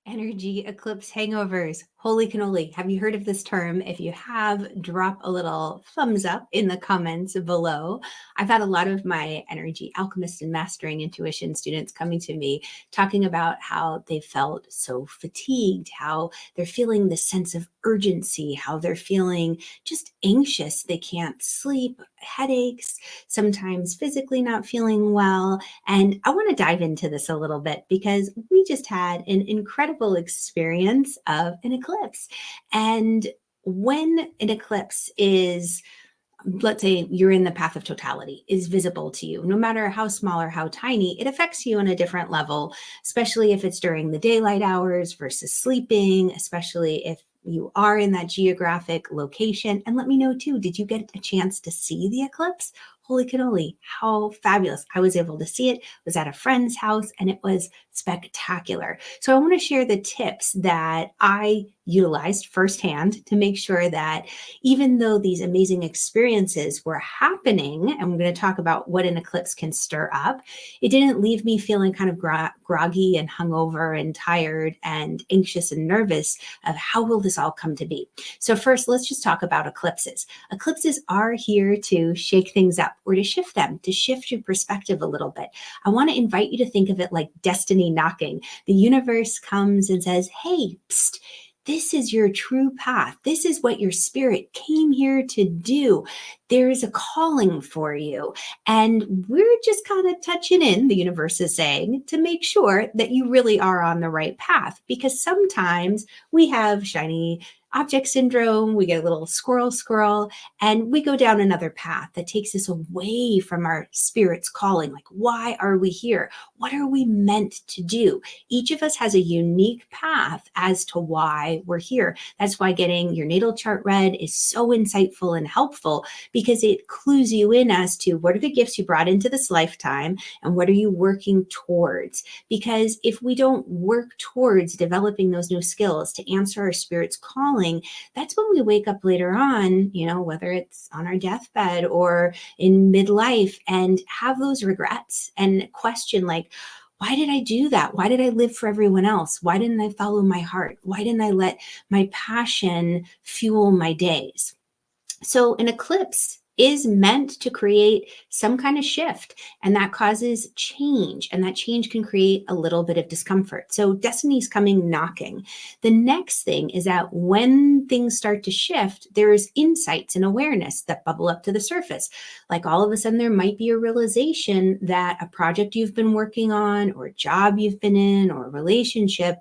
Energy eclipse hangovers. Holy cannoli. Have you heard of this term? If you have, drop a little thumbs up in the comments below. I've had a lot of my energy alchemist and mastering intuition students coming to me talking about how they felt so fatigued, how they're feeling this sense of urgency, how they're feeling just anxious. They can't sleep, headaches, sometimes physically not feeling well. And I want to dive into this a little bit because we just had an incredible experience of an eclipse. And when an eclipse is, let's say you're in the path of totality, is visible to you, no matter how small or how tiny, it affects you on a different level, especially if it's during the daylight hours versus sleeping, especially if you are in that geographic location. And let me know too, did you get a chance to see the eclipse? Holy cannoli, how fabulous. I was able to see it, was at a friend's house, and it was spectacular. So I want to share the tips that I utilized firsthand to make sure that even though these amazing experiences were happening, and we're going to talk about what an eclipse can stir up, it didn't leave me feeling kind of groggy and hungover and tired and anxious and nervous of how will this all come to be. So first, let's just talk about eclipses. Eclipses are here to shake things up or to shift them, to shift your perspective a little bit. I want to invite you to think of it like destiny knocking. The universe comes and says, hey, psst, this is your true path. This is what your spirit came here to do. There is a calling for you. And we're just kind of touching in, the universe is saying, to make sure that you really are on the right path. Because sometimes we have shiny object syndrome, we get a little squirrel, and we go down another path that takes us away from our spirit's calling. Like, why are we here? What are we meant to do? Each of us has a unique path as to why we're here. That's why getting your natal chart read is so insightful and helpful, because it clues you in as to what are the gifts you brought into this lifetime and what are you working towards. Because if we don't work towards developing those new skills to answer our spirit's calling, that's when we wake up later on, whether it's on our deathbed or in midlife, and have those regrets and question like, why did I do that? Why did I live for everyone else? Why didn't I follow my heart? Why didn't I let my passion fuel my days? So an eclipse is meant to create some kind of shift, and that causes change, and that change can create a little bit of discomfort. So destiny's coming knocking. The next thing is that when things start to shift, there's insights and awareness that bubble up to the surface. Like all of a sudden there might be a realization that a project you've been working on, or a job you've been in, or a relationship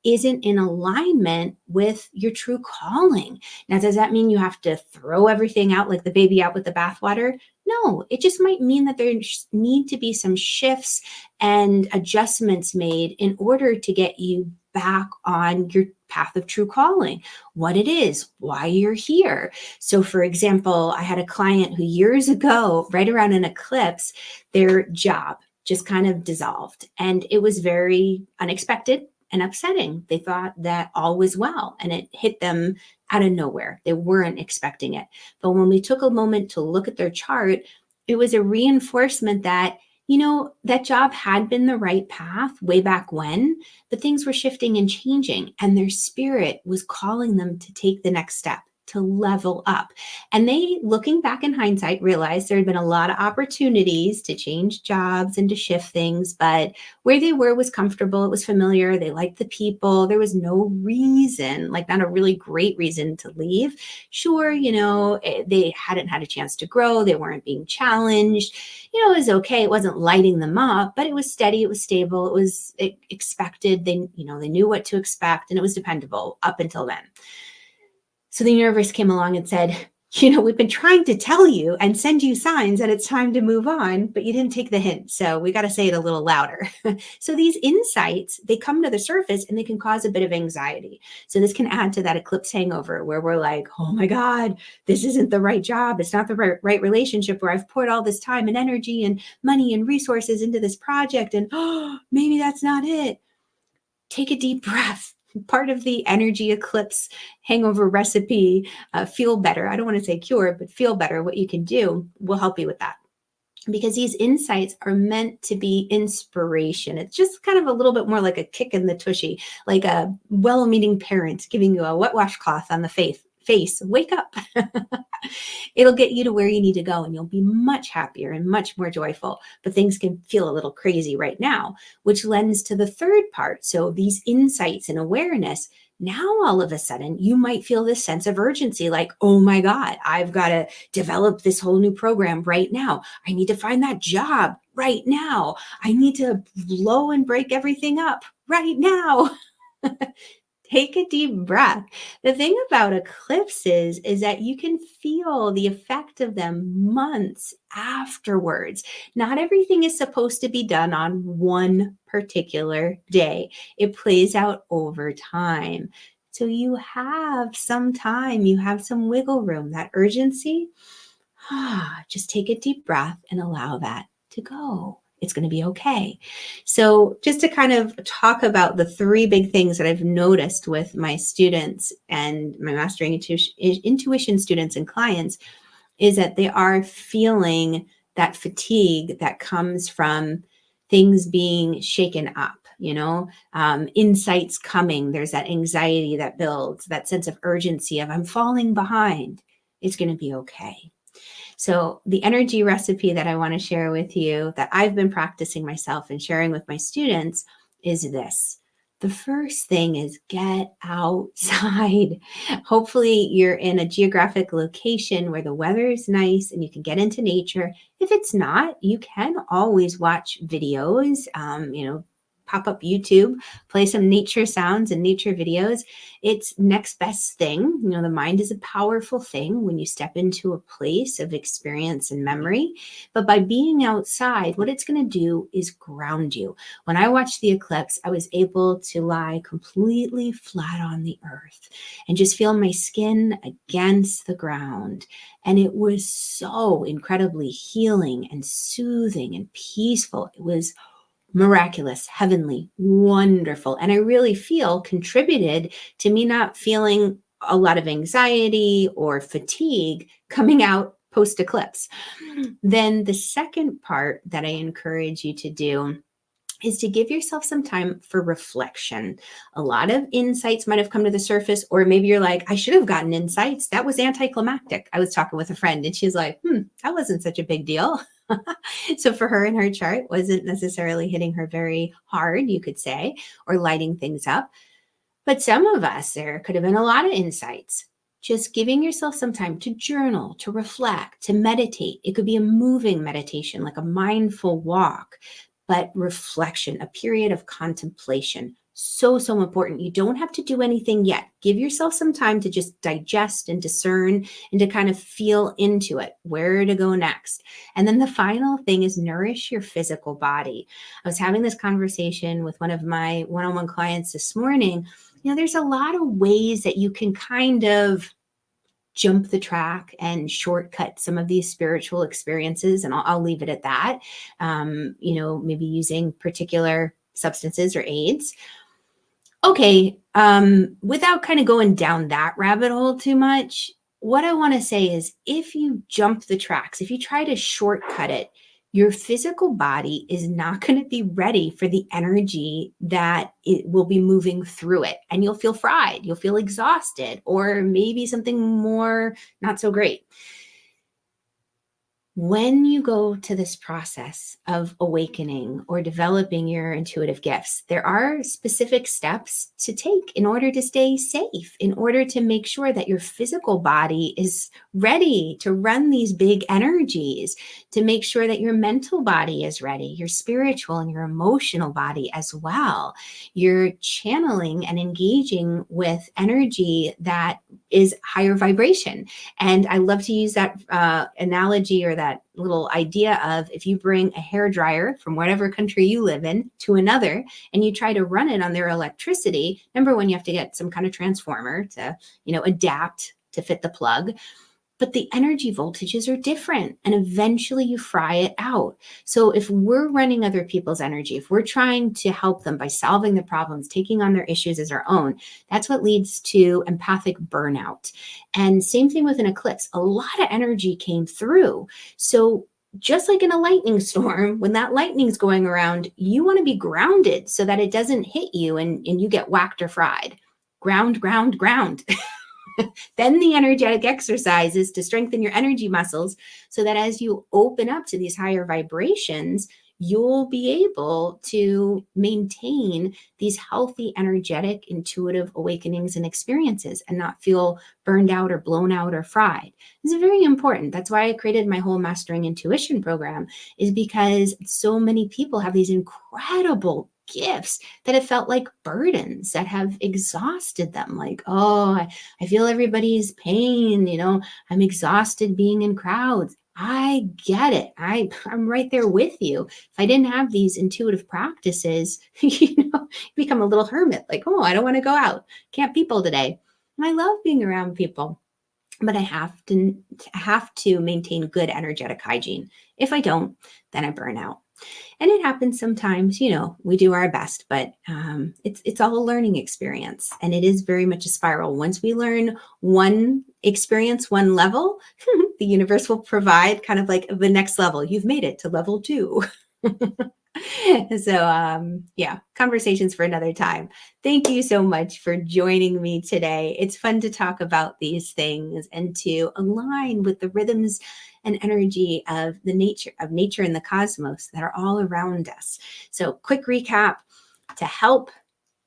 isn't in alignment with your true calling. Now, does that mean you have to throw everything out like the baby out with the bathwater? No, it just might mean that there need to be some shifts and adjustments made in order to get you back on your path of true calling, what it is, why you're here. So for example, I had a client who years ago, right around an eclipse, their job just kind of dissolved, and it was very unexpected and upsetting. They thought that all was well, and it hit them out of nowhere. They weren't expecting it. But when we took a moment to look at their chart, it was a reinforcement that, that job had been the right path way back when, but things were shifting and changing, and their spirit was calling them to take the next step, to level up. And they, looking back in hindsight, realized there had been a lot of opportunities to change jobs and to shift things, but where they were was comfortable. It was familiar. They liked the people. There was no reason, like not a really great reason to leave. Sure, they hadn't had a chance to grow. They weren't being challenged. It was okay. It wasn't lighting them up, but it was steady. It was stable. It was expected. They knew what to expect, and it was dependable up until then. So the universe came along and said, we've been trying to tell you and send you signs that it's time to move on, but you didn't take the hint. So we got to say it a little louder. So these insights, they come to the surface and they can cause a bit of anxiety. So this can add to that eclipse hangover where we're like, oh my God, this isn't the right job. It's not the right relationship where I've poured all this time and energy and money and resources into this project. And maybe that's not it. Take a deep breath. Part of the energy eclipse hangover recipe, feel better. I don't want to say cure, but feel better. What you can do will help you with that. because these insights are meant to be inspiration. It's just kind of a little bit more like a kick in the tushy, like a well-meaning parent giving you a wet washcloth on the face. Wake up. It'll get you to where you need to go, and you'll be much happier and much more joyful. But things can feel a little crazy right now, which lends to the third part. So these insights and awareness, now all of a sudden you might feel this sense of urgency, like, oh my God, I've got to develop this whole new program right now. I need to find that job right now. I need to blow and break everything up right now. Take a deep breath. The thing about eclipses is that you can feel the effect of them months afterwards. Not everything is supposed to be done on one particular day, it plays out over time. So you have some time, you have some wiggle room. That urgency, just take a deep breath and allow that to go. It's going to be okay. So just to kind of talk about the three big things that I've noticed with my students and my mastering intuition students and clients is that they are feeling that fatigue that comes from things being shaken up, insights coming. There's that anxiety that builds, that sense of urgency of I'm falling behind. It's going to be okay. So the energy recipe that I want to share with you that I've been practicing myself and sharing with my students is this. The first thing is get outside. Hopefully you're in a geographic location where the weather is nice and you can get into nature. If it's not, you can always watch videos, pop up YouTube, play some nature sounds and nature videos. It's next best thing. The mind is a powerful thing when you step into a place of experience and memory. But by being outside, what it's going to do is ground you. When I watched the eclipse, I was able to lie completely flat on the earth and just feel my skin against the ground. And it was so incredibly healing and soothing and peaceful. It was miraculous, heavenly, wonderful. And I really feel contributed to me not feeling a lot of anxiety or fatigue coming out post eclipse. Then the second part that I encourage you to do is to give yourself some time for reflection. A lot of insights might have come to the surface, or maybe you're like, I should have gotten insights. That was anticlimactic. I was talking with a friend and she's like, that wasn't such a big deal. So for her and her chart wasn't necessarily hitting her very hard, you could say, or lighting things up. But some of us, there could have been a lot of insights. Just giving yourself some time to journal, to reflect, to meditate. It could be a moving meditation, like a mindful walk, but reflection, a period of contemplation. So, so important. You don't have to do anything yet. Give yourself some time to just digest and discern and to kind of feel into it, where to go next. And then the final thing is nourish your physical body. I was having this conversation with one of my one-on-one clients this morning. There's a lot of ways that you can kind of jump the track and shortcut some of these spiritual experiences. And I'll leave it at that. Maybe using particular substances or aids. Okay. Without kind of going down that rabbit hole too much, what I want to say is if you jump the tracks, if you try to shortcut it, your physical body is not going to be ready for the energy that it will be moving through it. And you'll feel fried, you'll feel exhausted, or maybe something more not so great. When you go to this process of awakening or developing your intuitive gifts, there are specific steps to take in order to stay safe, in order to make sure that your physical body is ready to run these big energies, to make sure that your mental body is ready, your spiritual and your emotional body as well. You're channeling and engaging with energy that is higher vibration. And I love to use that analogy or that little idea of if you bring a hair dryer from whatever country you live in to another and you try to run it on their electricity, number one, you have to get some kind of transformer to, adapt to fit the plug. But the energy voltages are different and eventually you fry it out. So if we're running other people's energy, if we're trying to help them by solving the problems, taking on their issues as our own, that's what leads to empathic burnout. And same thing with an eclipse. A lot of energy came through. So just like in a lightning storm, when that lightning's going around, you want to be grounded so that it doesn't hit you and you get whacked or fried. Ground, ground, ground. Then the energetic exercises to strengthen your energy muscles so that as you open up to these higher vibrations, you'll be able to maintain these healthy, energetic, intuitive awakenings and experiences and not feel burned out or blown out or fried. This is very important. That's why I created my whole Mastering Intuition program, is because so many people have these incredible gifts that have felt like burdens that have exhausted them. Like, oh, I feel everybody's pain, I'm exhausted being in crowds. I get it. I'm right there with you. If I didn't have these intuitive practices, you become a little hermit, like, oh, I don't want to go out. Can't people today. And I love being around people, but I have to maintain good energetic hygiene. If I don't, then I burn out. And it happens sometimes, we do our best, but it's all a learning experience. And it is very much a spiral. Once we learn one experience, one level, the universe will provide kind of like the next level. You've made it to level 2. So, yeah, conversations for another time. Thank you so much for joining me today. It's fun to talk about these things and to align with the rhythms and energy of nature and the cosmos that are all around us. So, quick recap to help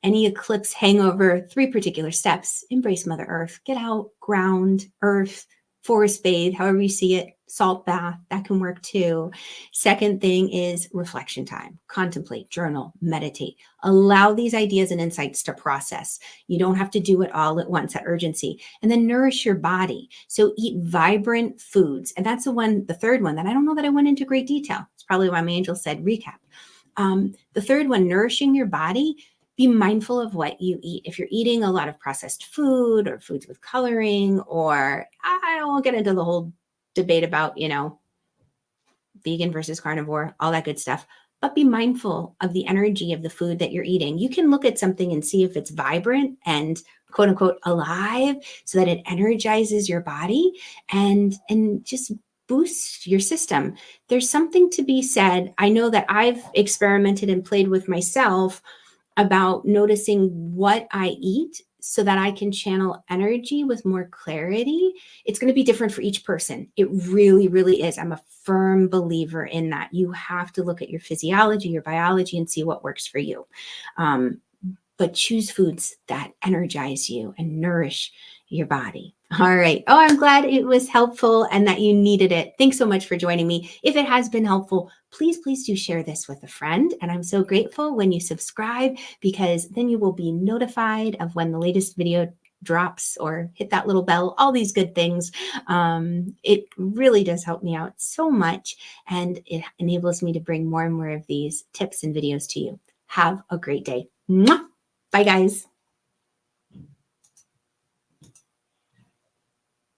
any eclipse hangover: 3 particular steps. Embrace Mother Earth, get out, ground, earth, forest bathe, however you see it, salt bath, that can work too. Second thing is reflection time. Contemplate, journal, meditate. Allow these ideas and insights to process. You don't have to do it all at once, at urgency. And then nourish your body. So eat vibrant foods. And that's the third one that I don't know that I went into great detail. It's probably why my angel said recap. The third one, nourishing your body. Be mindful of what you eat. If you're eating a lot of processed food or foods with coloring, or I won't get into the whole debate about, vegan versus carnivore, all that good stuff, but be mindful of the energy of the food that you're eating. You can look at something and see if it's vibrant and quote unquote alive, so that it energizes your body and just boosts your system. There's something to be said. I know that I've experimented and played with myself about noticing what I eat so that I can channel energy with more clarity. It's going to be different for each person. It really, really is. I'm a firm believer in that. You have to look at your physiology, your biology, and see what works for you. But choose foods that energize you and nourish your body. All right. Oh, I'm glad it was helpful and that you needed it. Thanks so much for joining me. If it has been helpful, please do share this with a friend. And I'm so grateful when you subscribe, because then you will be notified of when the latest video drops, or hit that little bell, all these good things. It really does help me out so much, and it enables me to bring more and more of these tips and videos to you. Have a great day. Mwah! Bye, guys.